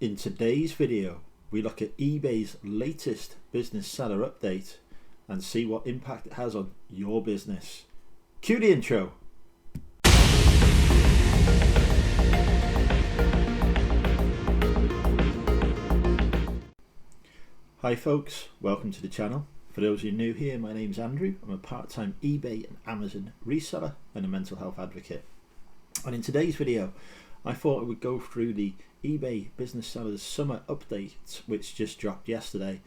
In today's video, we look at eBay's latest business seller update and see what impact it has on your business. Cue the intro. Hi folks, welcome to the channel. For those of you new here, my name's Andrew. I'm a part-time eBay and Amazon reseller and a mental health advocate. And in today's video, I thought I would go through the eBay Business Sellers Summer Update, which just dropped yesterday,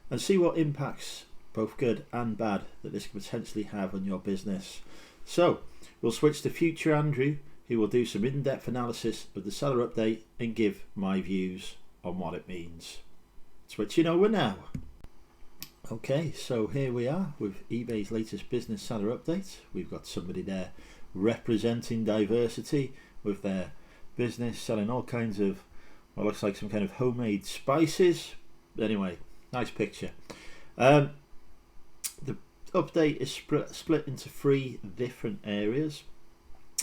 and see what impacts, both good and bad, that this could potentially have on your business. So, we'll switch to future Andrew, who will do some in-depth analysis of the seller update and give my views on what it means. Switching over now. Okay, so here we are with eBay's latest business seller update. We've got somebody there representing diversity with their business selling all kinds of what looks like some kind of homemade spices. Anyway, nice picture. The update is split into three different areas.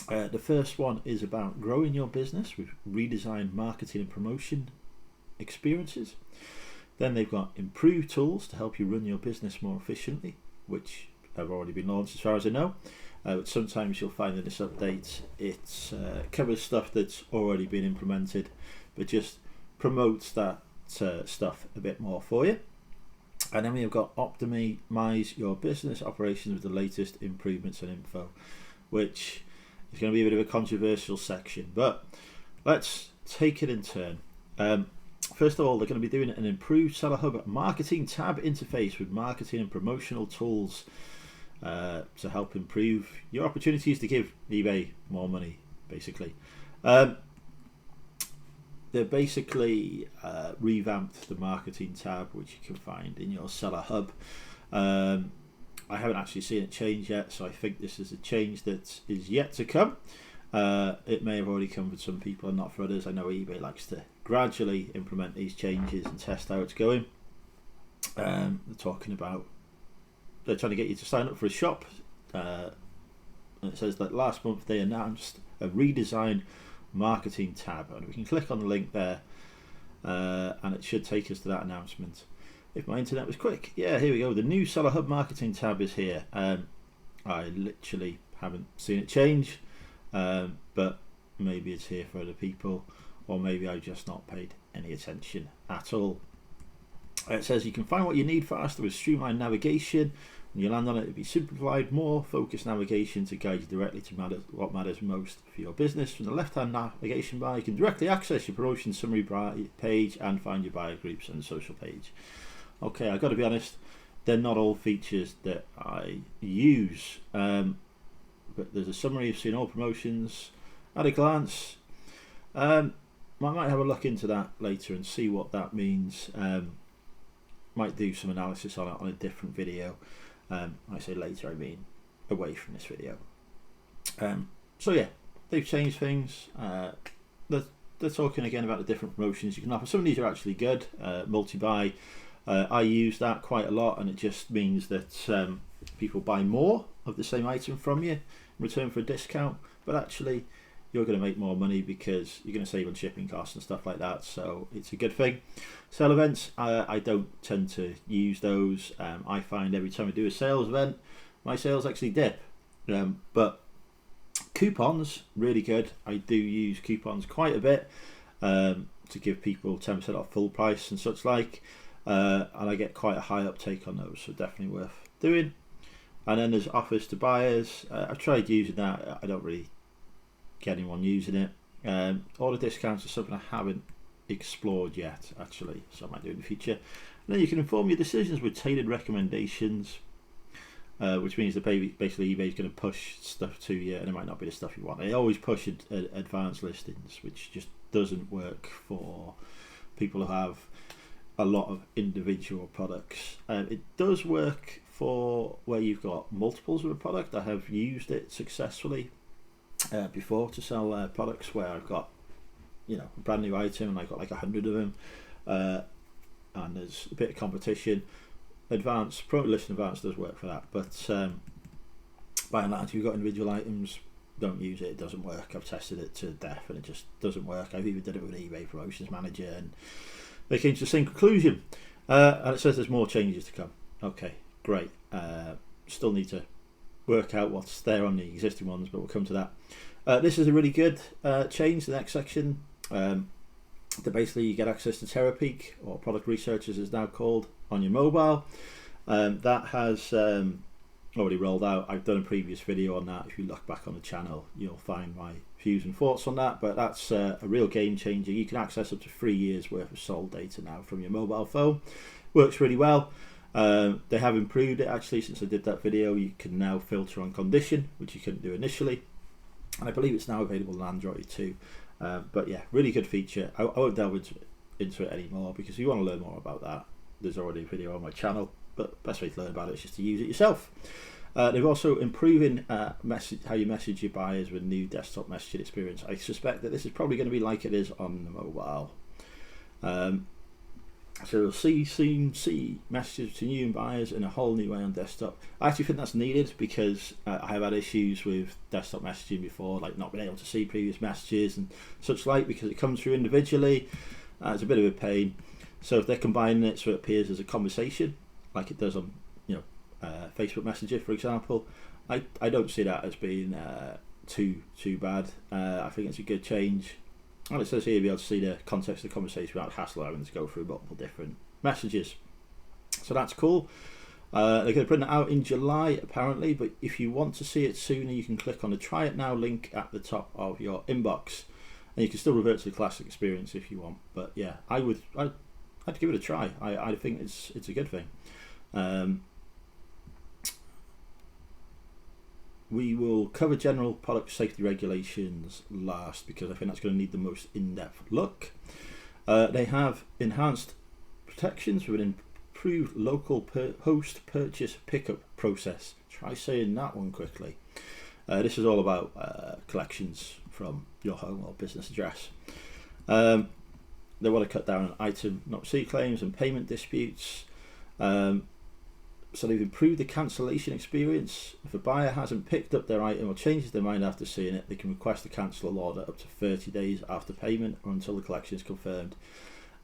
The first one is about growing your business with redesigned marketing and promotion experiences. Then they've got improved tools to help you run your business more efficiently, which have already been launched as far as I know. But sometimes you'll find in this update it covers stuff that's already been implemented, but just promotes that stuff a bit more for you. And then we've got optimize your business operations with the latest improvements and info, which is going to be a bit of a controversial section, but let's take it in turn. First of all, they're going to be doing an improved Seller Hub marketing tab interface with marketing and promotional tools to help improve your opportunities to give eBay more money, basically. They're basically revamped the marketing tab, which you can find in your Seller Hub. I haven't actually seen it change yet, so I think this is a change that is yet to come. It may have already come for some people and not for others. I know eBay likes to gradually implement these changes and test how it's going. They're trying to get you to sign up for a shop. And it says that last month they announced a redesigned marketing tab, and we can click on the link there and it should take us to that announcement. If my internet was quick, yeah, here we go. The new Seller Hub marketing tab is here. I literally haven't seen it change, but maybe it's here for other people, or maybe I've just not paid any attention at all. It says you can find what you need faster with streamlined navigation. When you land on it, it'll be simplified, more focused navigation to guide you directly to what matters most for your business. From the left-hand navigation bar, you can directly access your promotion summary page and find your buyer groups and social page. Okay, I've got to be honest, they're not all features that I use, but there's a summary of seeing all promotions at a glance. I might have a look into that later and see what that means. Might do some analysis on it on a different video. When I say later, I mean away from this video. So yeah, they've changed things. They're talking again about the different promotions you can offer. Some of these are actually good. Multi-buy, I use that quite a lot, and it just means that people buy more of the same item from you in return for a discount, but actually you're going to make more money because you're going to save on shipping costs and stuff like that, so it's a good thing. Sale events, I don't tend to use those. I find every time I do a sales event, my sales actually dip. But coupons, really good. I do use coupons quite a bit to give people 10% off full price and such like, and I get quite a high uptake on those, so definitely worth doing. And then there's offers to buyers. I've tried using that. I don't really get anyone using it. All the discounts are something I haven't explored yet, actually, so I might do in the future. And then you can inform your decisions with tailored recommendations, which means that basically eBay is going to push stuff to you, and it might not be the stuff you want. They always push advanced listings, which just doesn't work for people who have a lot of individual products. It does work for where you've got multiples of a product. I have used it successfully before to sell products where I've got, a brand new item and I've got like 100 of them, and there's a bit of competition. Promoted listing advanced does work for that, but by and large, if you've got individual items, don't use it, it doesn't work. I've tested it to death and it just doesn't work. I've even done it with eBay Promotions Manager and they came to the same conclusion. And it says there's more changes to come. Okay, great. Still need to work out what's there on the existing ones, but we'll come to that. This is a really good change, the next section. That basically you get access to Terapeak, or Product Research as it's now called, on your mobile. That has already rolled out. I've done a previous video on that. If you look back on the channel, you'll find my views and thoughts on that, but that's a real game changer. You can access up to 3 years worth of sold data now from your mobile phone. Works really well. They have improved it actually since I did that video. You can now filter on condition, which you couldn't do initially, and I believe it's now available on Android too. But yeah, really good feature. I won't delve into it anymore, because if you want to learn more about that, there's already a video on my channel, but best way to learn about it is just to use it yourself. They've also improving how you message your buyers with new desktop messaging experience. I suspect that this is probably going to be like it is on the mobile. So you'll see messages to new buyers in a whole new way on desktop. I actually think that's needed, because I have had issues with desktop messaging before, like not being able to see previous messages and such like, because it comes through individually. It's a bit of a pain. So if they're combining it so it appears as a conversation, like it does on Facebook Messenger, for example, I don't see that as being too bad. I think it's a good change. And it says here you'll be able to see the context of the conversation without hassle having to go through multiple different messages. So that's cool. They're going to print it out in July apparently, but if you want to see it sooner, you can click on the Try It Now link at the top of your inbox, and you can still revert to the classic experience if you want. But yeah, I'd give it a try. I think it's a good thing. We will cover general product safety regulations last, because I think that's going to need the most in-depth look. They have enhanced protections with an improved local post-purchase pickup process. Try saying that one quickly. This is all about collections from your home or business address. They want to cut down on item not received claims and payment disputes. So they've improved the cancellation experience. If a buyer hasn't picked up their item or changes their mind after seeing it, they can request to cancel an order up to 30 days after payment or until the collection is confirmed.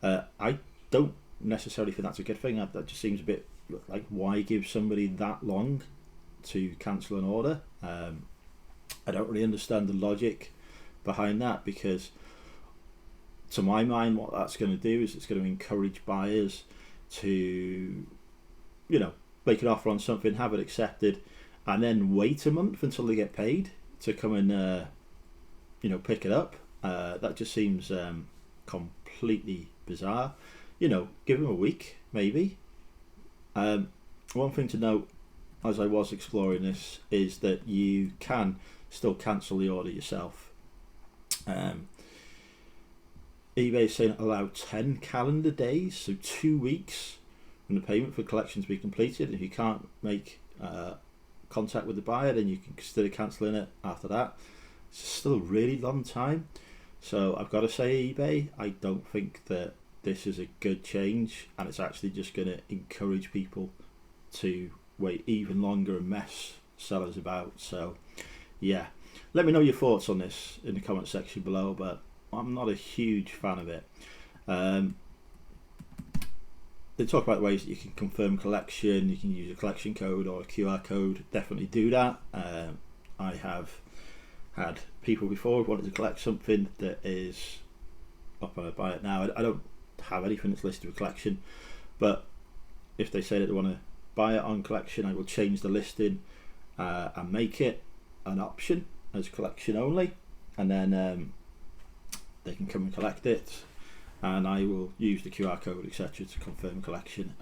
I don't necessarily think that's a good thing. That just seems a bit like, why give somebody that long to cancel an order? I don't really understand the logic behind that, because to my mind what that's going to do is it's going to encourage buyers to, make an offer on something, have it accepted, and then wait a month until they get paid to come and pick it up. That just seems completely bizarre. Give them a week maybe. One thing to note as I was exploring this is that you can still cancel the order yourself. eBay is saying allow 10 calendar days, so 2 weeks from the payment for collection to be completed. If you can't make contact with the buyer, then you can consider cancelling it after that. It's still a really long time. So I've got to say, eBay, I don't think that this is a good change, and it's actually just going to encourage people to wait even longer and mess sellers about. So yeah, let me know your thoughts on this in the comment section below, but I'm not a huge fan of it. They talk about ways that you can confirm collection. You can use a collection code or a QR code. Definitely do that. I have had people before who wanted to collect something that is up on a buy it now. I don't have anything that's listed with collection, but if they say that they want to buy it on collection, I will change the listing and make it an option as collection only, and then they can come and collect it, and I will use the QR code, etc., to confirm collection.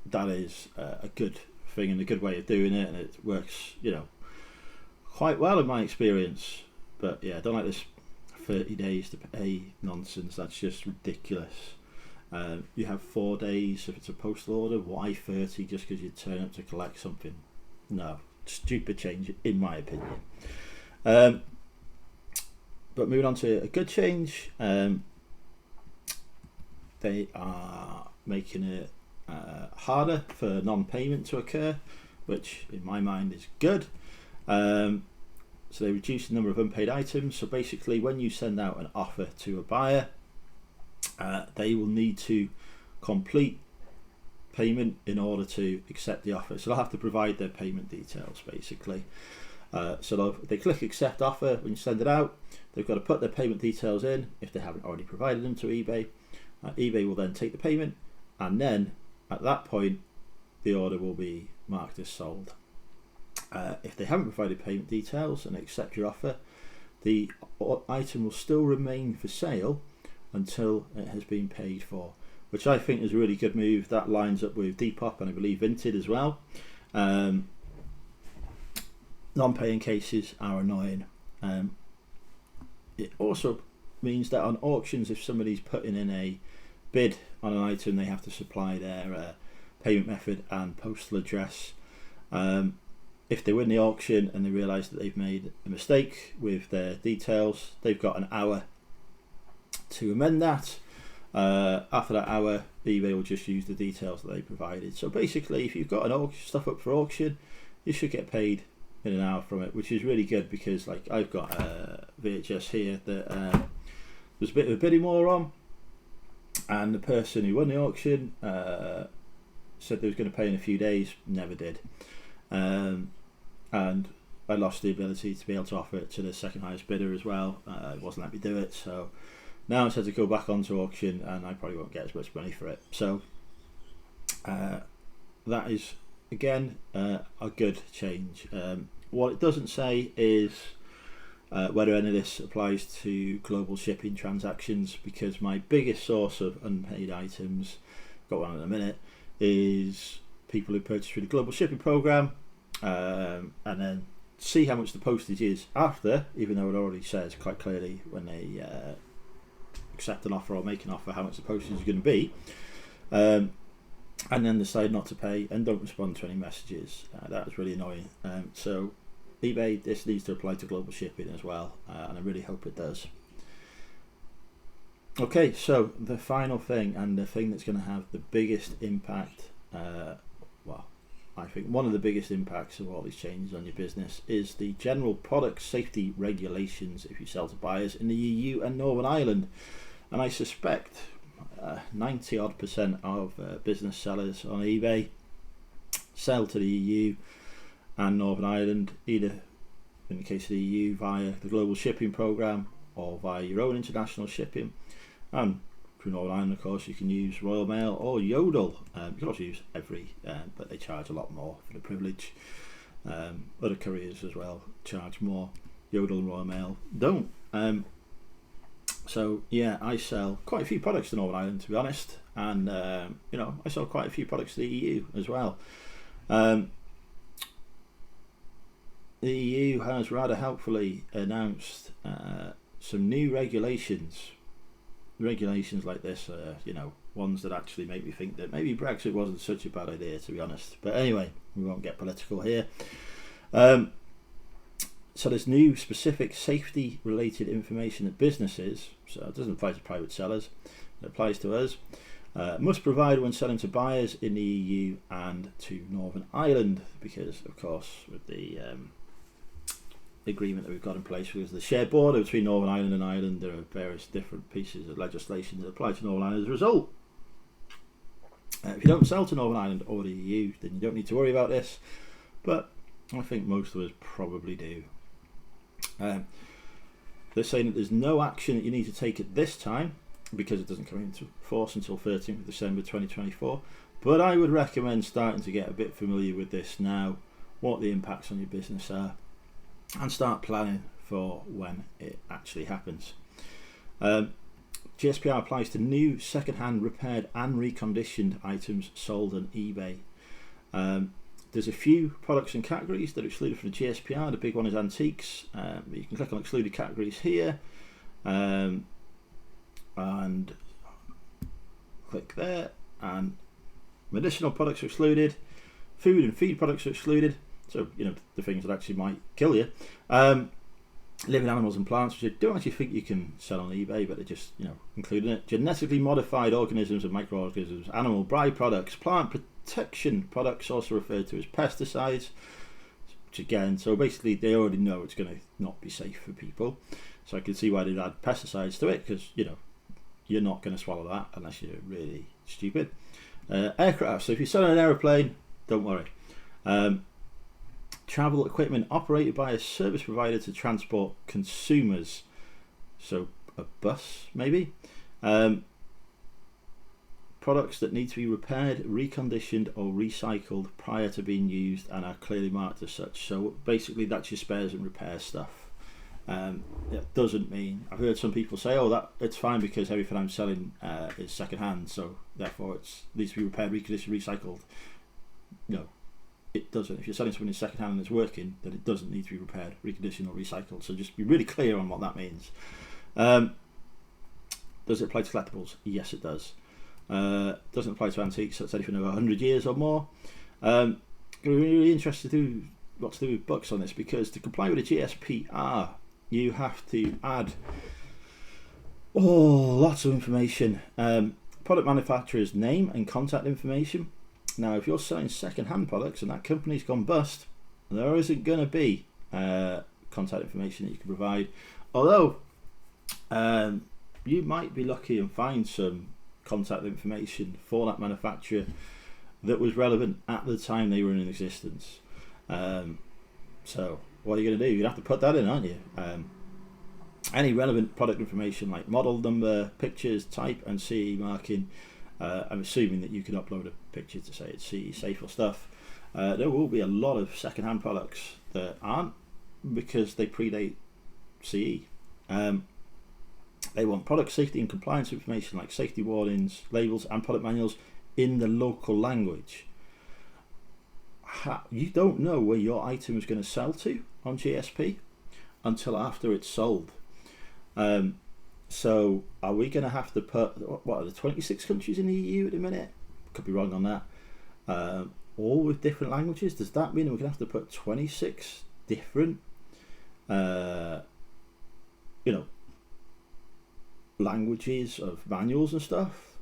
That is a good thing and a good way of doing it, and it works, quite well in my experience. But yeah, I don't like this 30 days to pay nonsense. That's just ridiculous. You have 4 days if it's a postal order. Why 30 just because you turn up to collect something? No, stupid change in my opinion. But moving on to a good change, they are making it harder for non-payment to occur, which in my mind is good. So they reduce the number of unpaid items. So basically, when you send out an offer to a buyer, they will need to complete payment in order to accept the offer. So they'll have to provide their payment details basically. So they click accept offer when you send it out. They've got to put their payment details in if they haven't already provided them to eBay. eBay will then take the payment, and then at that point the order will be marked as sold. If they haven't provided payment details and accept your offer, the item will still remain for sale until it has been paid for, which I think is a really good move. That lines up with Depop and I believe Vinted as well. Non-paying cases are annoying. It also means that on auctions, if somebody's putting in a bid on an item, they have to supply their payment method and postal address. If they win the auction and they realise that they've made a mistake with their details, they've got an hour to amend that. After that hour, eBay will just use the details that they provided. So basically, if you've got an stuff up for auction, you should get paid in an hour from it, which is really good, because like I've got a VHS here that there's a bit of a bidding war on, and the person who won the auction said they was going to pay in a few days, never did, and I lost the ability to be able to offer it to the second highest bidder as well. It wasn't letting me do it, so now it's had to go back onto auction, and I probably won't get as much money for it. So that is again a good change. What it doesn't say is whether any of this applies to global shipping transactions, because my biggest source of unpaid items, got one in a minute, is people who purchase through the global shipping program and then see how much the postage is after, even though it already says quite clearly when they accept an offer or make an offer how much the postage is going to be, and then decide not to pay and don't respond to any messages. That was really annoying. So eBay, this needs to apply to global shipping as well, and I really hope it does. Okay, so the final thing, and the thing that's going to have the biggest impact, well, I think one of the biggest impacts of all these changes on your business, is the general product safety regulations if you sell to buyers in the EU and Northern Ireland. And I suspect 90% of business sellers on eBay sell to the EU and Northern Ireland, either in the case of the EU via the global shipping program or via your own international shipping. And through Northern Ireland, of course, you can use Royal Mail or Yodel. You can also use Every, but they charge a lot more for the privilege. Other couriers as well charge more. Yodel and Royal Mail don't. So yeah, I sell quite a few products to Northern Ireland, to be honest, and you know, I sell quite a few products to the EU as well. The EU has rather helpfully announced some new regulations like this, you know, ones that actually make me think that maybe Brexit wasn't such a bad idea, to be honest. But anyway, we won't get political here. So there's new specific safety related information that businesses, so it doesn't apply to private sellers, it applies to us, must provide when selling to buyers in the EU and to Northern Ireland, because of course with the agreement that we've got in place with the shared border between Northern Ireland and Ireland, there are various different pieces of legislation that apply to Northern Ireland as a result. If you don't sell to Northern Ireland or the EU, then you don't need to worry about this, but I think most of us probably do. They're saying that there's no action that you need to take at this time because it doesn't come into force until 13th of December 2024, but I would recommend starting to get a bit familiar with this now, what the impacts on your business are, and start planning for when it actually happens. GSPR applies to new second-hand, repaired and reconditioned items sold on eBay. There's a few products and categories that are excluded from the GSPR. The big one is antiques. You can click on excluded categories here and click there, and medicinal products are excluded, food and feed products are excluded, so you know, the things that actually might kill you. Living animals and plants, which I don't actually think you can sell on eBay, but they're just, you know, including it. Genetically modified organisms and microorganisms, animal byproducts, plant protection products, also referred to as pesticides. which again, so basically they already know it's going to not be safe for people. So I can see why they'd add pesticides to it, because you're not going to swallow that unless you're really stupid. Aircraft. So if you're selling an aeroplane, don't worry. Travel equipment operated by a service provider to transport consumers. So a bus, maybe. Products that need to be repaired, reconditioned or recycled prior to being used and are clearly marked as such. So basically that's your spares and repair stuff. It doesn't mean, I've heard some people say, that it's fine because everything I'm selling is second hand, so therefore it needs to be repaired, reconditioned, recycled. No, it doesn't. If you're selling something in second hand and it's working, then it doesn't need to be repaired, reconditioned or recycled. So just be really clear on what that means. Does it apply to collectibles? Yes, it does. Doesn't apply to antiques, so that's anything over 100 years or more. Going to be really interested to do what to do with books on this, because to comply with the GSPR, you have to add lots of information. Product manufacturer's name and contact information. Now, if you're selling second-hand products and that company's gone bust, there isn't going to be contact information that you can provide. Although, you might be lucky and find some contact information for that manufacturer that was relevant at the time they were in existence. So what are you going to do? You'd have to put that in, aren't you? Any relevant product information like model number, pictures, type and CE marking. I'm assuming that you can upload a picture to say it's CE safe or stuff. There will be a lot of second-hand products that aren't, because they predate CE. They want product safety and compliance information like safety warnings, labels and product manuals in the local language. You don't know where your item is going to sell to on GSP until after it's sold. So are we going to have to put, what are the 26 countries in the EU at the minute? Could be wrong on that. All with different languages. Does that mean we're going to have to put 26 different languages of manuals and stuff,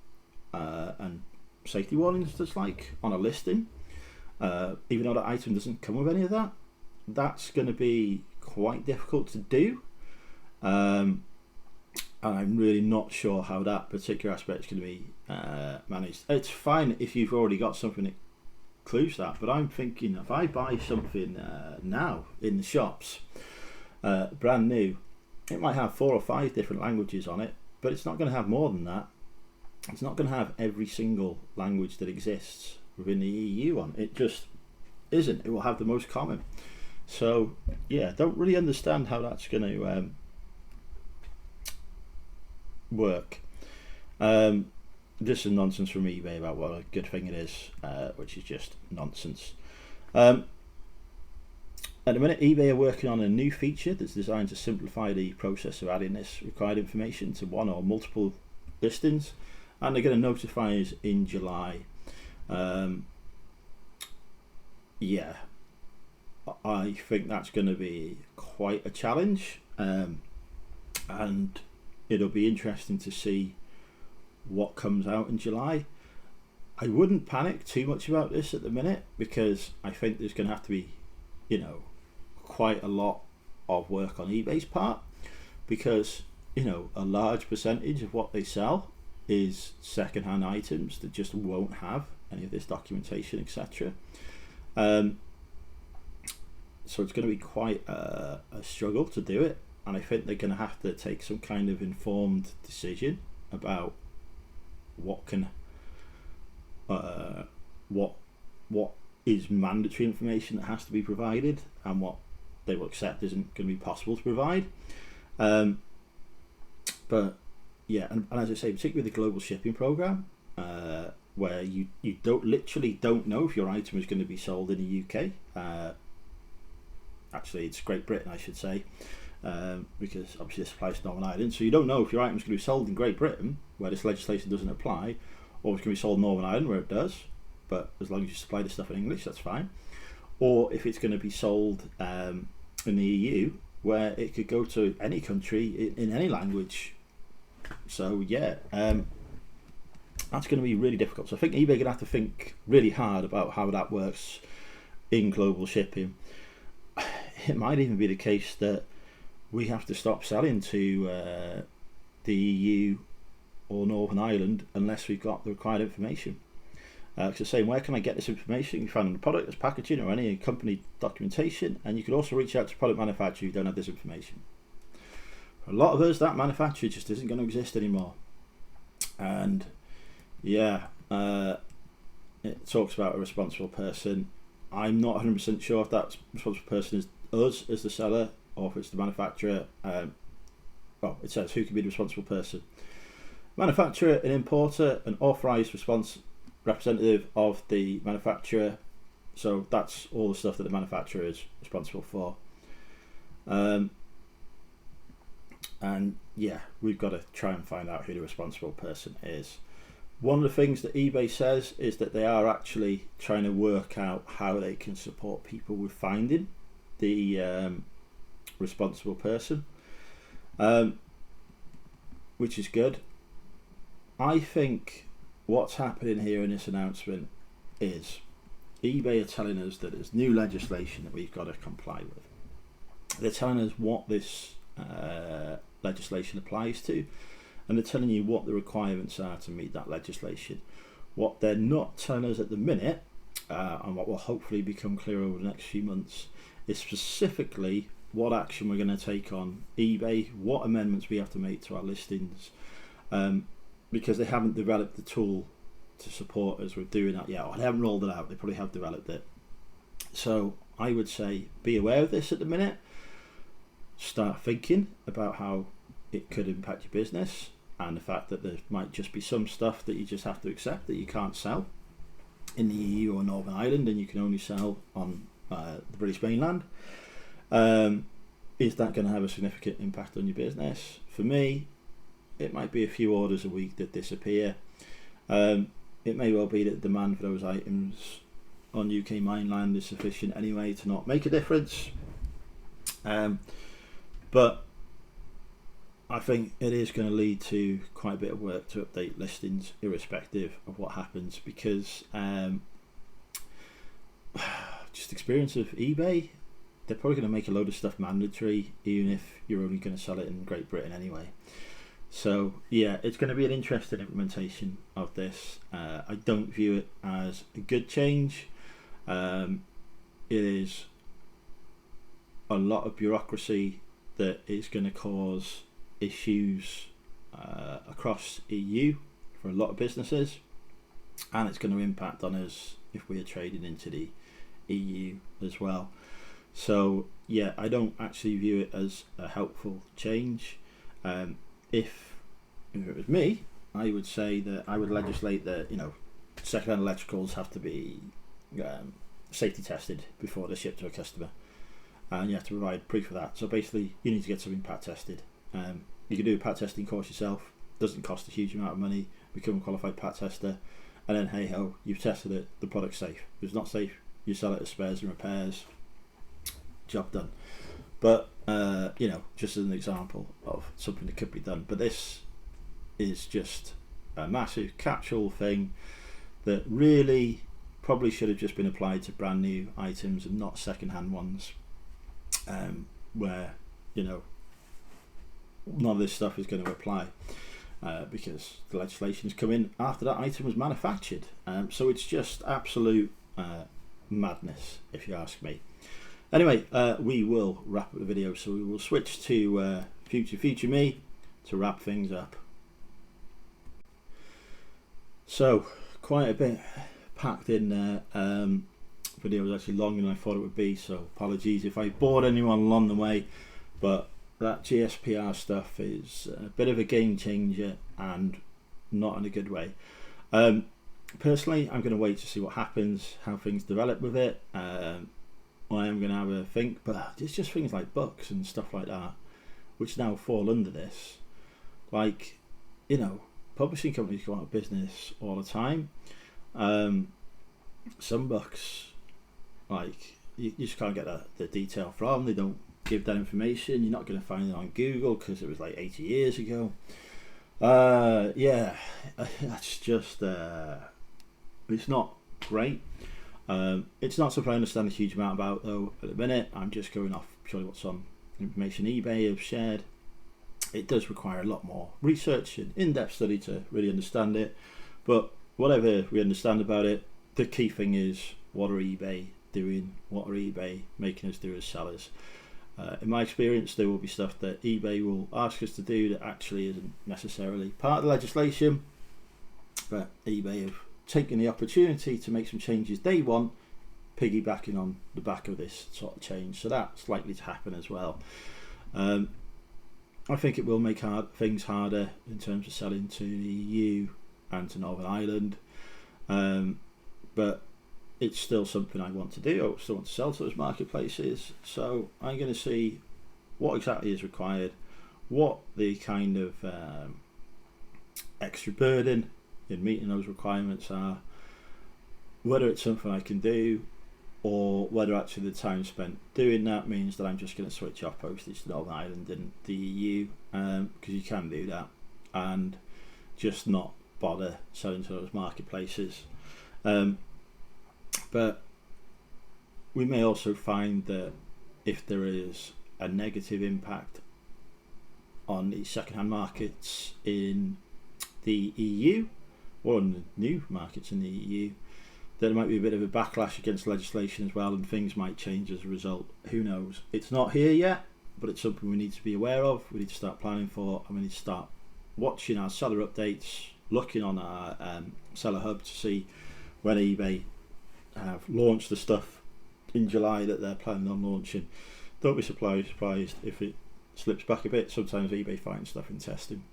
and safety warnings just like on a listing, even though that item doesn't come with any of that? That's going to be quite difficult to do, and I'm really not sure how that particular aspect is going to be managed. It's fine if you've already got something that includes that, but I'm thinking if I buy something now in the shops, brand new, it might have 4 or 5 different languages on it, but it's not going to have more than that. It's not going to have every single language that exists within the EU on. It just isn't. It will have the most common. So yeah, don't really understand how that's going to work. Just some nonsense from eBay about what a good thing it is, which is just nonsense. At the minute, eBay are working on a new feature that's designed to simplify the process of adding this required information to one or multiple listings, and they're going to notify us in July. Yeah, I think that's going to be quite a challenge, and it'll be interesting to see what comes out in July. I wouldn't panic too much about this at the minute, because I think there's going to have to be, quite a lot of work on eBay's part, because a large percentage of what they sell is second-hand items that just won't have any of this documentation, etc. So it's going to be quite a struggle to do it, and I think they're going to have to take some kind of informed decision about what is mandatory information that has to be provided, and what they will accept isn't going to be possible to provide. But yeah, and as I say, particularly the global shipping program, where you don't know if your item is going to be sold in the UK. Actually, it's Great Britain, I should say, because obviously this applies to Northern Ireland. So you don't know if your item is going to be sold in Great Britain, where this legislation doesn't apply, or it's going to be sold in Northern Ireland, where it does. But as long as you supply the stuff in English, that's fine. Or if it's going to be sold in the EU, where it could go to any country in any language. So yeah, that's going to be really difficult. So I think eBay are going to have to think really hard about how that works in global shipping. it might even be the case that we have to stop selling to the EU or Northern Ireland unless we've got the required information. Because saying, where can I get this information? You can find on the product, there's packaging or any company documentation, and you could also reach out to product manufacturer who don't have this information. For a lot of us, that manufacturer just isn't going to exist anymore. And yeah, it talks about a responsible person. I'm not 100% sure if that responsible person is us as the seller or if it's the manufacturer. Well, it says who can be the responsible person. Manufacturer, an importer, an authorised representative of the manufacturer. So that's all the stuff that the manufacturer is responsible for. And yeah, we've got to try and find out who the responsible person is. One of the things that eBay says is that they are actually trying to work out how they can support people with finding the responsible person, which is good. I think what's happening here in this announcement is eBay are telling us that there's new legislation that we've got to comply with. They're telling us what this legislation applies to, and they're telling you what the requirements are to meet that legislation. What they're not telling us at the minute, and what will hopefully become clear over the next few months, is specifically what action we're going to take on eBay, what amendments we have to make to our listings, because they haven't developed the tool to support us with doing that yet, or they haven't rolled it out. They probably have developed it. So I would say be aware of this at the minute. Start thinking about how it could impact your business, and the fact that there might just be some stuff that you just have to accept that you can't sell in the EU or Northern Ireland, and you can only sell on the British mainland. Is that going to have a significant impact on your business? For me, it might be a few orders a week that disappear. It may well be that demand for those items on UK mainland is sufficient anyway to not make a difference. But I think it is going to lead to quite a bit of work to update listings irrespective of what happens, because just experience of eBay, they're probably going to make a load of stuff mandatory even if you're only going to sell it in Great Britain anyway. So yeah, it's going to be an interesting implementation of this. I don't view it as a good change. It is a lot of bureaucracy that is going to cause issues across EU for a lot of businesses, and it's going to impact on us if we are trading into the EU as well. So yeah, I don't actually view it as a helpful change. If it was me, I would say that I would legislate that second-hand electricals have to be safety tested before they're shipped to a customer, and you have to provide proof of that. So basically, you need to get something pat tested. You can do a pat testing course yourself. Doesn't cost a huge amount of money. Become a qualified pat tester, and then hey ho, you've tested it. The product's safe. If it's not safe, you sell it as spares and repairs. Job done. But just as an example of something that could be done. But this is just a massive catch-all thing that really probably should have just been applied to brand new items and not second-hand ones, where none of this stuff is going to apply because the legislation has come in after that item was manufactured. So it's just absolute madness, if you ask me. Anyway, we will wrap up the video, so we will switch to future me to wrap things up. So quite a bit packed in there. Video was actually longer than I thought it would be, so apologies if I bored anyone along the way, but that GSPR stuff is a bit of a game changer and not in a good way. Personally, I'm going to wait to see what happens, how things develop with it. I am going to have a think, but it's just things like books and stuff like that which now fall under this. Like, publishing companies go out of business all the time. Some books, like, you just can't get the detail from. They don't give that information. You're not going to find it on Google because it was like 80 years ago. Yeah, that's just it's not great. It's not something I understand a huge amount about though at the minute. I'm just going off purely what's on information eBay have shared. It does require a lot more research and in-depth study to really understand it, but whatever we understand about it, the key thing is, what are eBay doing? What are eBay making us do as sellers? In my experience, there will be stuff that eBay will ask us to do that actually isn't necessarily part of the legislation, but eBay have taken the opportunity to make some changes they want, piggybacking on the back of this sort of change. So that's likely to happen as well. I think it will make things harder in terms of selling to the EU and to Northern Ireland, but it's still something I want to do. I still want to sell to those marketplaces, so I'm going to see what exactly is required, what the kind of extra burden in meeting those requirements are, whether it's something I can do, or whether actually the time spent doing that means that I'm just going to switch off postage to Northern Ireland and the EU, because you can do that, and just not bother selling to those marketplaces. But we may also find that if there is a negative impact on the second-hand markets in the EU, or on the new markets in the EU, there might be a bit of a backlash against legislation as well, and things might change as a result. Who knows? It's not here yet, but it's something we need to be aware of, we need to start planning for, and we need to start watching our seller updates, looking on our seller hub to see when eBay have launched the stuff in July that they're planning on launching. Don't be surprised if it slips back a bit. Sometimes eBay finds stuff in testing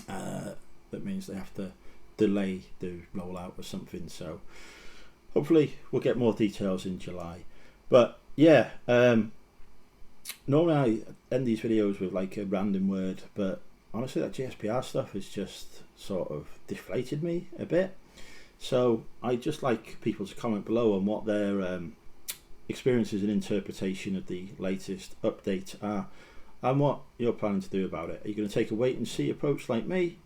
that means they have to delay the rollout or something, so hopefully we'll get more details in July. But yeah, normally I end these videos with like a random word, but honestly that GSPR stuff has just sort of deflated me a bit. So I'd just like people to comment below on what their experiences and interpretation of the latest update are, and what you're planning to do about it. Are you going to take a wait and see approach like me?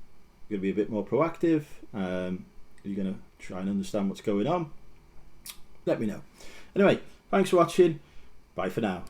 You're going to be a bit more proactive? Are you going to try and understand what's going on? Let me know. Anyway, thanks for watching. Bye for now.